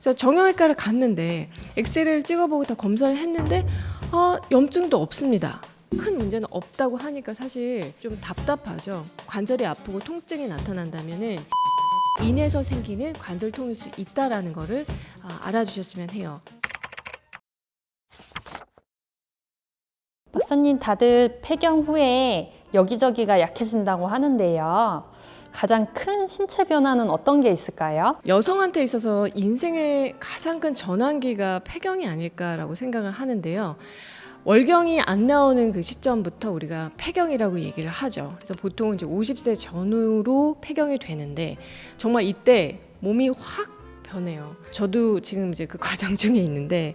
그래서 정형외과를 갔는데 엑스레이를 찍어보고 다 검사를 했는데 염증도 없습니다. 큰 문제는 없다고 하니까 사실 좀 답답하죠. 관절이 아프고 통증이 나타난다면은 인에서 생기는 관절통일 수 있다라는 거를 알아주셨으면 해요. 박사님, 다들 폐경 후에 여기저기가 약해진다고 하는데요. 가장 큰 신체 변화는 어떤 게 있을까요? 여성한테 있어서 인생의 가장 큰 전환기가 폐경이 아닐까라고 생각을 하는데요. 월경이 안 나오는 그 시점부터 우리가 폐경이라고 얘기를 하죠. 그래서 보통 이제 50세 전후로 폐경이 되는데 정말 이때 몸이 확 변해요. 저도 지금 이제 그 과정 중에 있는데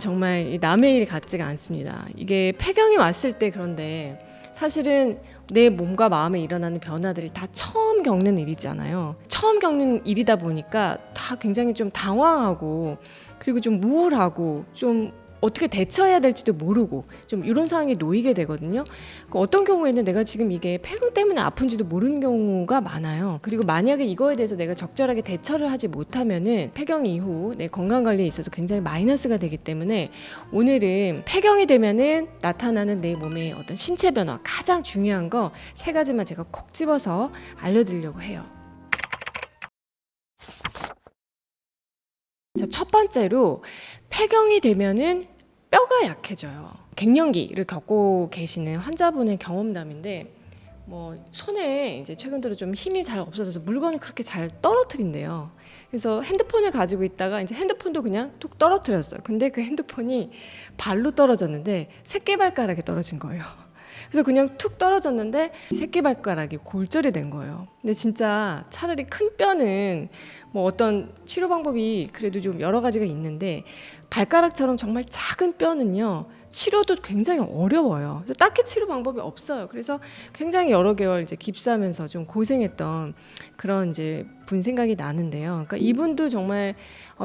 정말 남의 일 같지가 않습니다. 이게 폐경이 왔을 때 그런데 사실은 내 몸과 마음에 일어나는 변화들이 다 처음 겪는 일이잖아요. 처음 겪는 일이다 보니까 다 굉장히 좀 당황하고 그리고 좀 우울하고 좀 어떻게 대처해야 될지도 모르고 좀 이런 상황에 놓이게 되거든요. 어떤 경우에는 내가 지금 이게 폐경 때문에 아픈지도 모르는 경우가 많아요. 그리고 만약에 이거에 대해서 내가 적절하게 대처를 하지 못하면은 폐경 이후 내 건강 관리에 있어서 굉장히 마이너스가 되기 때문에 오늘은 폐경이 되면은 나타나는 내 몸의 어떤 신체 변화 가장 중요한 거 3가지만 제가 콕 집어서 알려드리려고 해요. 자, 첫 번째로 폐경이 되면은 뼈가 약해져요. 갱년기를 겪고 계시는 환자분의 경험담인데 손에 이제 최근 들어 좀 힘이 잘 없어져서 물건을 그렇게 잘 떨어뜨린대요. 그래서 핸드폰을 가지고 있다가 이제 핸드폰도 그냥 툭 떨어뜨렸어요. 근데 그 핸드폰이 발로 떨어졌는데 새끼발가락에 떨어진 거예요. 그래서 그냥 툭 떨어졌는데 새끼발가락이 골절이 된 거예요. 근데 진짜 차라리 큰 뼈는 어떤 치료 방법이 그래도 좀 여러 가지가 있는데 발가락처럼 정말 작은 뼈는요 치료도 굉장히 어려워요. 그래서 딱히 치료 방법이 없어요. 그래서 굉장히 여러 개월 이제 깁스하면서 좀 고생했던 그런 이제 분 생각이 나는데요. 그러니까 이분도 정말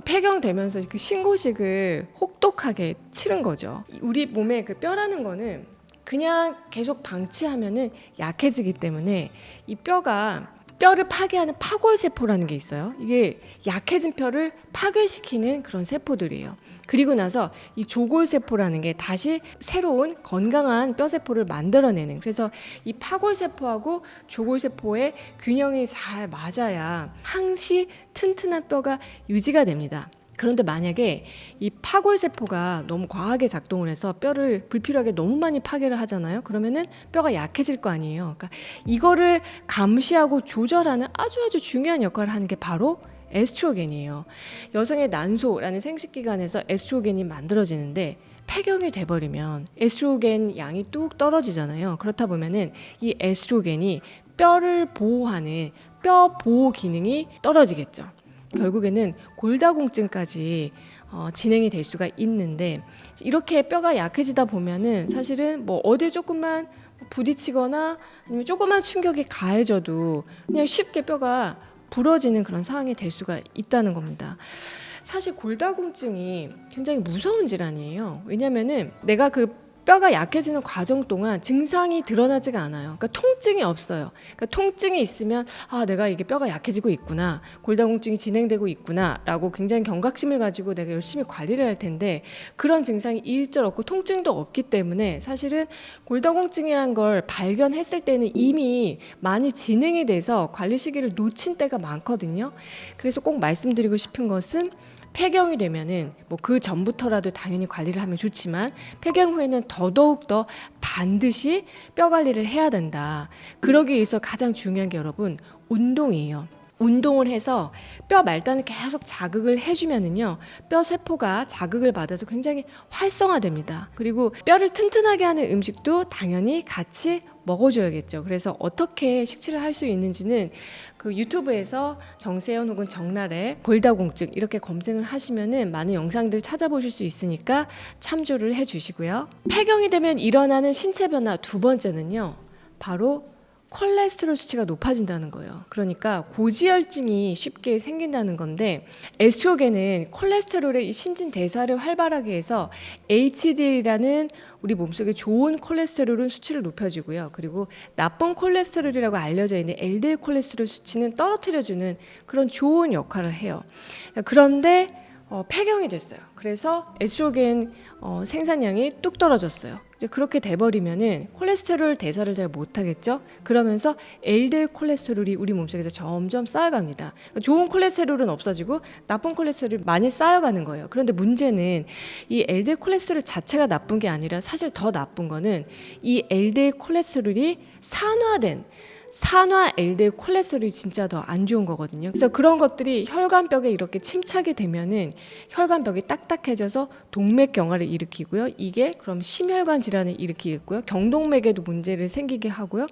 폐경되면서 그 신고식을 혹독하게 치른 거죠. 우리 몸에 그 뼈라는 거는 그냥 계속 방치하면은 약해지기 때문에 이 뼈를 파괴하는 파골세포라는 게 있어요. 이게 약해진 뼈를 파괴시키는 그런 세포들이에요. 그리고 나서 이 조골세포라는 게 다시 새로운 건강한 뼈세포를 만들어내는, 그래서 이 파골세포하고 조골세포의 균형이 잘 맞아야 항시 튼튼한 뼈가 유지가 됩니다. 그런데 만약에 이 파골세포가 너무 과하게 작동을 해서 뼈를 불필요하게 너무 많이 파괴를 하잖아요. 그러면은 뼈가 약해질 거 아니에요. 그러니까 이거를 감시하고 조절하는 아주 중요한 역할을 하는 게 바로 에스트로겐이에요. 여성의 난소라는 생식기관에서 에스트로겐이 만들어지는데 폐경이 돼버리면 에스트로겐 양이 뚝 떨어지잖아요. 그렇다 보면은 이 에스트로겐이 뼈를 보호하는 뼈 보호 기능이 떨어지겠죠. 결국에는 골다공증까지 진행이 될 수가 있는데, 이렇게 뼈가 약해지다 보면은 사실은 어디 조금만 부딪히거나 아니면 조그만 충격이 가해져도 그냥 쉽게 뼈가 부러지는 그런 상황이 될 수가 있다는 겁니다. 사실 골다공증이 굉장히 무서운 질환이에요. 왜냐면은 내가 그 뼈가 약해지는 과정 동안 증상이 드러나지가 않아요. 그러니까 통증이 없어요. 그러니까 통증이 있으면 내가 이게 뼈가 약해지고 있구나, 골다공증이 진행되고 있구나 라고 굉장히 경각심을 가지고 내가 열심히 관리를 할 텐데, 그런 증상이 일절 없고 통증도 없기 때문에 사실은 골다공증이란 걸 발견했을 때는 이미 많이 진행이 돼서 관리 시기를 놓친 때가 많거든요. 그래서 꼭 말씀드리고 싶은 것은 폐경이 되면은 그 전부터라도 당연히 관리를 하면 좋지만 폐경 후에는 더더욱 더 반드시 뼈 관리를 해야 된다. 그러기 위해서 가장 중요한 게 여러분 운동이에요. 운동을 해서 뼈 말단을 계속 자극을 해주면은요 뼈 세포가 자극을 받아서 굉장히 활성화됩니다. 그리고 뼈를 튼튼하게 하는 음식도 당연히 같이 먹어줘야겠죠. 그래서 어떻게 식치를 할 수 있는지는 그 유튜브에서 정세현 혹은 정날의 골다공증 이렇게 검색을 하시면은 많은 영상들 찾아보실 수 있으니까 참조를 해주시고요. 폐경이 되면 일어나는 신체 변화 두 번째는요 바로 콜레스테롤 수치가 높아진다는 거예요. 그러니까 고지혈증이 쉽게 생긴다는 건데, 에스트로겐은 콜레스테롤의 이 신진 대사를 활발하게 해서 HDL이라는 우리 몸속에 좋은 콜레스테롤은 수치를 높여주고요. 그리고 나쁜 콜레스테롤이라고 알려져 있는 LDL 콜레스테롤 수치는 떨어뜨려주는 그런 좋은 역할을 해요. 그런데 폐경이 됐어요. 그래서 에스트로겐 생산량이 뚝 떨어졌어요. 이제 그렇게 돼버리면은 콜레스테롤 대사를 잘 못하겠죠. 그러면서 LDL 콜레스테롤이 우리 몸속에서 점점 쌓여갑니다. 좋은 콜레스테롤은 없어지고 나쁜 콜레스테롤이 많이 쌓여가는 거예요. 그런데 문제는 이 LDL 콜레스테롤 자체가 나쁜 게 아니라 사실 더 나쁜 거는 이 LDL 콜레스테롤이 산화 LDL 콜레스테롤이 진짜 더 안 좋은 거거든요. 그래서 그런 것들이 혈관벽에 이렇게 침착이 되면은 혈관벽이 딱딱해져서 동맥경화를 일으키고요. 이게 그럼 심혈관 질환을 일으키겠고요. 경동맥에도 문제를 생기게 하고요.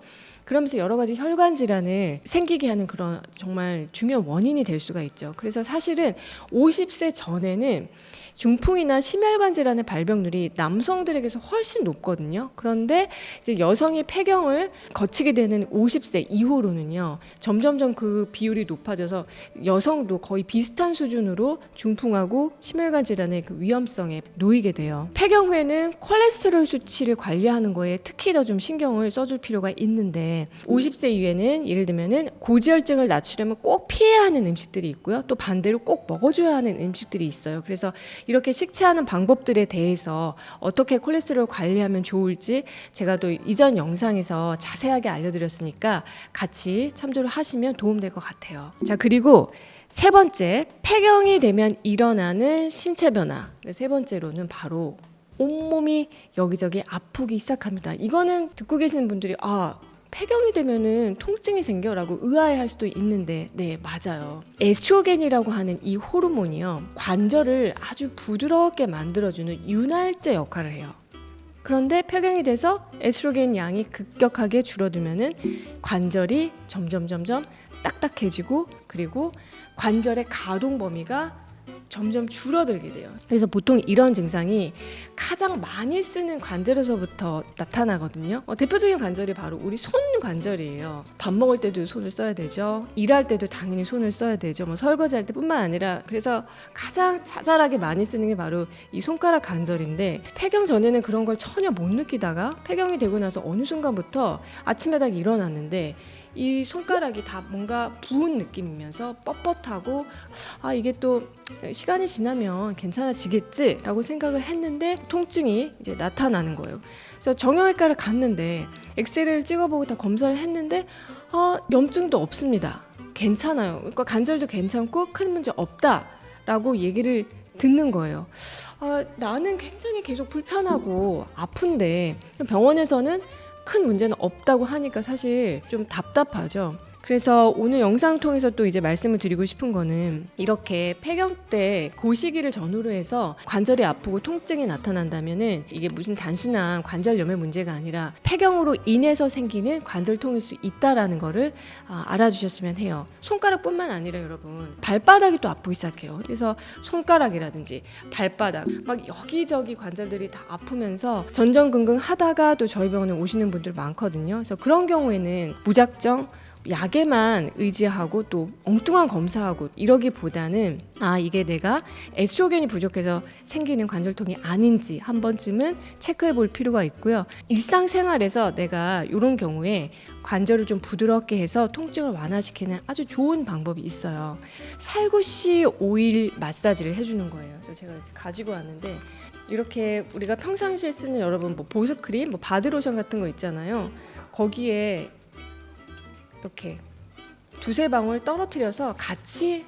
그러면서 여러 가지 혈관 질환을 생기게 하는 그런 정말 중요한 원인이 될 수가 있죠. 그래서 사실은 50세 전에는 중풍이나 심혈관 질환의 발병률이 남성들에게서 훨씬 높거든요. 그런데 이제 여성이 폐경을 거치게 되는 50세 이후로는요, 점점점 그 비율이 높아져서 여성도 거의 비슷한 수준으로 중풍하고 심혈관 질환의 그 위험성에 놓이게 돼요. 폐경 후에는 콜레스테롤 수치를 관리하는 거에 특히 더 좀 신경을 써줄 필요가 있는데, 50세 이후에는 예를 들면은 고지혈증을 낮추려면 꼭 피해야 하는 음식들이 있고요. 또 반대로 꼭 먹어줘야 하는 음식들이 있어요. 그래서 이렇게 식체하는 방법들에 대해서 어떻게 콜레스테롤 관리하면 좋을지 제가 또 이전 영상에서 자세하게 알려드렸으니까 같이 참조를 하시면 도움될 것 같아요. 자, 그리고 세 번째, 폐경이 되면 일어나는 신체 변화. 세 번째로는 바로 온몸이 여기저기 아프기 시작합니다. 이거는 듣고 계시는 분들이 폐경이 되면은 통증이 생겨라고 의아해할 수도 있는데, 네, 맞아요. 에스트로겐이라고 하는 이 호르몬이요, 관절을 아주 부드럽게 만들어주는 윤활제 역할을 해요. 그런데 폐경이 돼서 에스트로겐 양이 급격하게 줄어들면은 관절이 점점 딱딱해지고, 그리고 관절의 가동 범위가 점점 줄어들게 돼요. 그래서 보통 이런 증상이 가장 많이 쓰는 관절에서부터 나타나거든요. 대표적인 관절이 바로 우리 손 관절이에요. 밥 먹을 때도 손을 써야 되죠. 일할 때도 당연히 손을 써야 되죠. 설거지할 때뿐만 아니라, 그래서 가장 자잘하게 많이 쓰는 게 바로 이 손가락 관절인데, 폐경 전에는 그런 걸 전혀 못 느끼다가 폐경이 되고 나서 어느 순간부터 아침에 딱 일어났는데 이 손가락이 다 뭔가 부은 느낌이면서 뻣뻣하고, 이게 또 시간이 지나면 괜찮아지겠지라고 생각을 했는데 통증이 이제 나타나는 거예요. 그래서 정형외과를 갔는데 엑스레이를 찍어보고 다 검사를 했는데 염증도 없습니다. 괜찮아요. 그러니까 관절도 괜찮고 큰 문제 없다라고 얘기를 듣는 거예요. 나는 굉장히 계속 불편하고 아픈데 병원에서는 큰 문제는 없다고 하니까 사실 좀 답답하죠. 그래서 오늘 영상 통해서 또 이제 말씀을 드리고 싶은 거는, 이렇게 폐경 때 그 시기를 전후로 해서 관절이 아프고 통증이 나타난다면은 이게 무슨 단순한 관절염의 문제가 아니라 폐경으로 인해서 생기는 관절통일 수 있다라는 거를 알아주셨으면 해요. 손가락뿐만 아니라 여러분, 발바닥이 또 아프기 시작해요. 그래서 손가락이라든지 발바닥 막 여기저기 관절들이 다 아프면서 전전긍긍 하다가 또 저희 병원에 오시는 분들 많거든요. 그래서 그런 경우에는 무작정 약에만 의지하고 또 엉뚱한 검사하고 이러기보다는 이게 내가 에스트로겐이 부족해서 생기는 관절통이 아닌지 한 번쯤은 체크해 볼 필요가 있고요. 일상생활에서 내가 이런 경우에 관절을 좀 부드럽게 해서 통증을 완화시키는 아주 좋은 방법이 있어요. 살구씨 오일 마사지를 해주는 거예요. 그래서 제가 이렇게 가지고 왔는데, 이렇게 우리가 평상시에 쓰는 여러분 보습크림, 바디로션 같은 거 있잖아요. 거기에 이렇게 두세 방울 떨어뜨려서 같이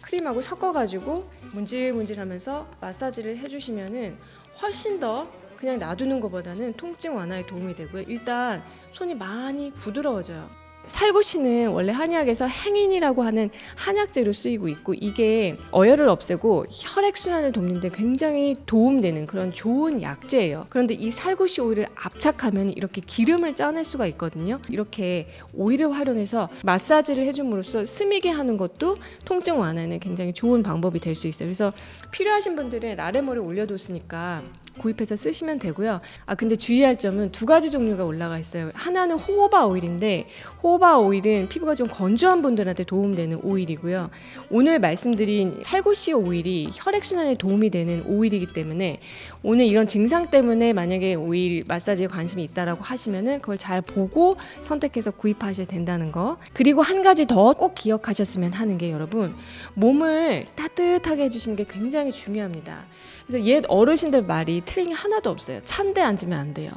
크림하고 섞어가지고 문질문질하면서 마사지를 해주시면은 훨씬 더 그냥 놔두는 것보다는 통증 완화에 도움이 되고요. 일단 손이 많이 부드러워져요. 살구씨는 원래 한의학에서 행인이라고 하는 한약재로 쓰이고 있고 이게 어혈을 없애고 혈액순환을 돕는 데 굉장히 도움되는 그런 좋은 약재예요. 그런데 이 살구씨 오일을 압착하면 이렇게 기름을 짜낼 수가 있거든요. 이렇게 오일을 활용해서 마사지를 해줌으로써 스미게 하는 것도 통증 완화에는 굉장히 좋은 방법이 될 수 있어요. 그래서 필요하신 분들은 라레몰에 올려뒀으니까 구입해서 쓰시면 되고요. 근데 주의할 점은 두 가지 종류가 올라가 있어요. 하나는 호호바 오일인데 호호바 오일은 피부가 좀 건조한 분들한테 도움되는 오일이고요. 오늘 말씀드린 살구씨 오일이 혈액순환에 도움이 되는 오일이기 때문에 오늘 이런 증상 때문에 만약에 오일 마사지에 관심이 있다라고 하시면은 그걸 잘 보고 선택해서 구입하셔야 된다는 거. 그리고 한 가지 더 꼭 기억하셨으면 하는 게 여러분, 몸을 따뜻하게 해주시는 게 굉장히 중요합니다. 그래서 옛 어르신들 말이 틀린 게 하나도 없어요. 찬 데 앉으면 안 돼요.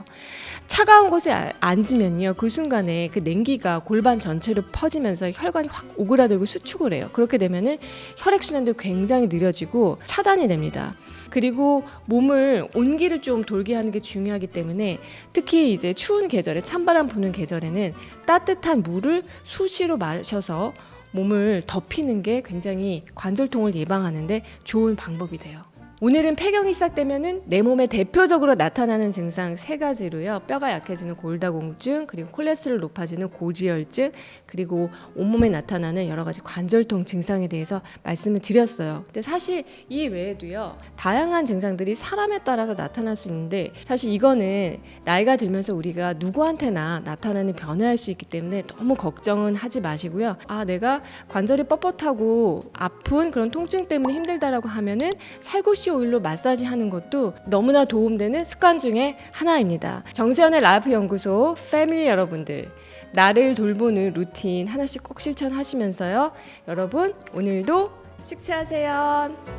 차가운 곳에 앉으면요, 그 순간에 그 냉기가 골반 전체로 퍼지면서 혈관이 확 오그라들고 수축을 해요. 그렇게 되면은 혈액순환도 굉장히 느려지고 차단이 됩니다. 그리고 몸을 온기를 좀 돌게 하는 게 중요하기 때문에 특히 이제 추운 계절에, 찬바람 부는 계절에는 따뜻한 물을 수시로 마셔서 몸을 덮이는 게 굉장히 관절통을 예방하는데 좋은 방법이 돼요. 오늘은 폐경이 시작되면은 내 몸에 대표적으로 나타나는 증상 3가지로요. 뼈가 약해지는 골다공증, 그리고 콜레스테롤 높아지는 고지혈증, 그리고 온몸에 나타나는 여러 가지 관절통 증상에 대해서 말씀을 드렸어요. 근데 사실 이 외에도요, 다양한 증상들이 사람에 따라서 나타날 수 있는데 사실 이거는 나이가 들면서 우리가 누구한테나 나타나는 변화일 수 있기 때문에 너무 걱정은 하지 마시고요. 내가 관절이 뻣뻣하고 아픈 그런 통증 때문에 힘들다라고 하면은 살구씨 오일로 마사지 하는 것도 너무나 도움되는 습관 중에 하나입니다. 정세현의 라이프 연구소 패밀리 여러분들, 나를 돌보는 루틴 하나씩 꼭 실천하시면서요. 여러분 오늘도 식사하세요.